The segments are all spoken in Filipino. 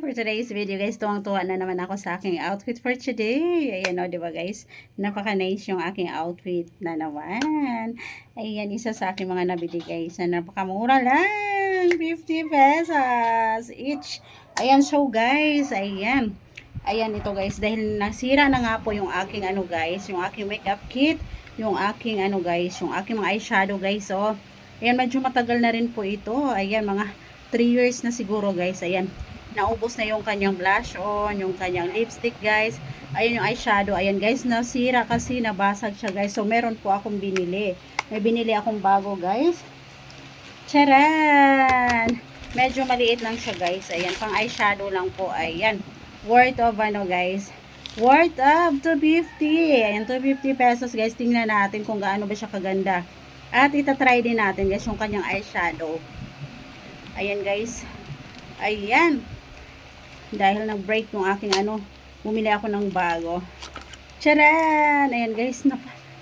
For today's video guys, tuwang-tuwa na naman ako sa aking outfit for today. Ayan o, diba guys? Napaka-nice yung aking outfit na naman. Ayan, isa sa aking mga nabili guys. Na napakamura lang. 50 pesos each. Ayan, so guys, ayan. Ayan ito guys, dahil nasira na nga po yung aking ano guys, yung aking makeup kit, yung aking ano guys, yung aking mga eyeshadow guys, oh. Ayan, medyo matagal na rin po ito. Ayan, mga 3 years na siguro guys. Ayan, naubos na yung kanyang blush on, yung kanyang lipstick guys. Ayun yung eyeshadow. Ayan guys, nasira kasi nabasag siya guys. So meron po akong binili. May binili akong bago guys. Charan! Medyo maliit lang siya guys. Ayan, pang eyeshadow lang po. Ayan, worth of ano guys, worth of 250. Ayan, 250 pesos guys. Tingnan natin kung gaano ba siya kaganda. At itatry din natin guys yung kanyang eyeshadow. Ayan guys. Ayan. Dahil nag-break yung aking ano, bumili ako ng bago. Charan! Ayan guys,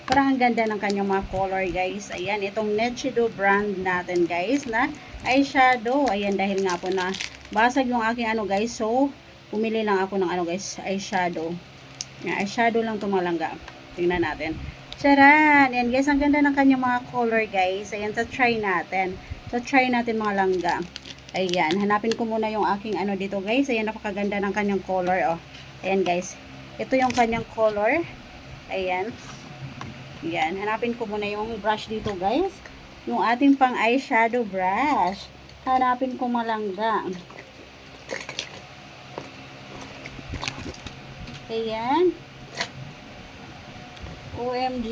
parang ang ganda ng kanyang mga color guys. Ayan, itong Nichido brand natin guys na eyeshadow. Ayan, dahil nga po na basag yung aking ano guys. So, bumili lang ako ng ano guys, eyeshadow. Ayan, eyeshadow lang tumalangga. Tingnan natin. Charan! Ayan guys, ang ganda ng kanyang mga color guys. Ayan, try natin. Try natin mga langga. Ayan, hanapin ko muna yung aking ano dito guys. Ayan, napakaganda ng kanyang color, oh. Ayan guys, ito yung kanyang color. Ayan. Ayan, hanapin ko muna yung brush dito guys. Yung ating pang eyeshadow brush. Hanapin ko malangga. Ayan. OMG,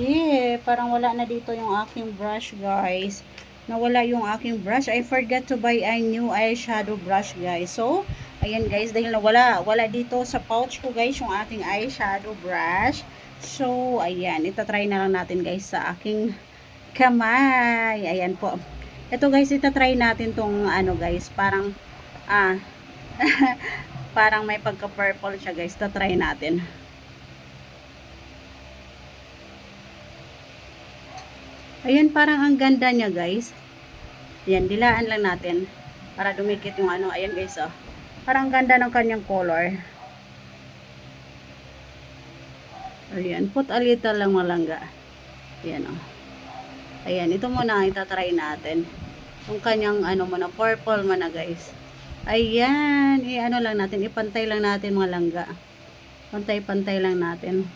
parang wala na dito yung aking brush guys. Nawala yung aking brush. I forgot to buy a new eyeshadow brush guys. So, ayan guys, dahil wala dito sa pouch ko guys yung ating eyeshadow brush. So, ayan, itatry na lang natin guys sa aking kamay. Ayan po. Ito guys, itatry natin tong ano guys, parang parang may pagka-purple siya guys. Itatry natin. Ayan, parang ang ganda niya guys. Ayan, dilaan lang natin para dumikit yung ano. Ayan guys, oh. Parang ganda ng kanyang color. Ayan, put a little lang malangga. Ayan, oh. Ayan, ito muna ang itatry natin. Yung kanyang ano muna, purple muna guys. Ayan, ano lang natin, ipantay lang natin mga langga. Pantay-pantay lang natin.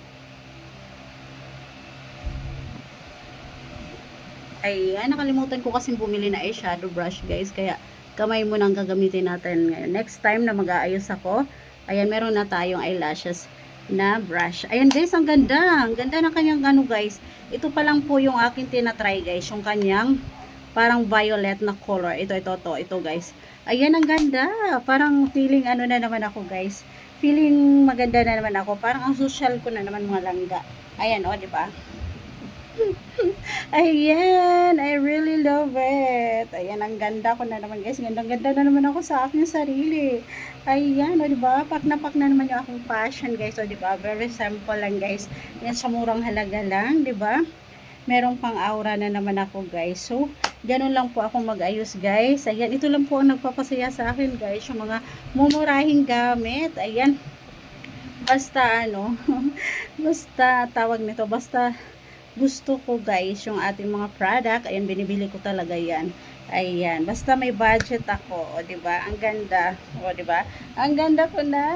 Ayan, nakalimutan ko kasi bumili na eyeshadow brush guys. Kaya kamay mo nang gagamitin natin ngayon. Next time na mag-aayos ako, ayan, meron na tayong eyelashes na brush. Ayan guys, ang ganda. Ang ganda ng kanyang ano guys. Ito pa lang po yung aking tinatry guys. Yung kanyang parang violet na color. Ito guys. Ayan, ang ganda. Parang feeling ano na naman ako guys. Feeling maganda na naman ako. Parang ang social ko na naman mga langga. Ayan, o, diba? Ayan, I really love it. Ayan, ang ganda ko na naman guys. Gandang-ganda na naman ako sa aking sarili. Ayan, o diba? Pak na naman yung aking fashion guys. O diba? Very simple lang guys. Yan, sa murang halaga lang, diba? Merong pang aura na naman ako guys. So, ganun lang po ako mag-ayos guys. Ayan, ito lang po ang nagpapasaya sa akin guys. Yung mga mumurahing gamit. Ayan. Basta ano, basta tawag nito, basta gusto ko guys yung ating mga product. Ayan, binibili ko talaga yan. Ayan, basta may budget ako, o diba? Ang ganda, o diba? Ang ganda ko na.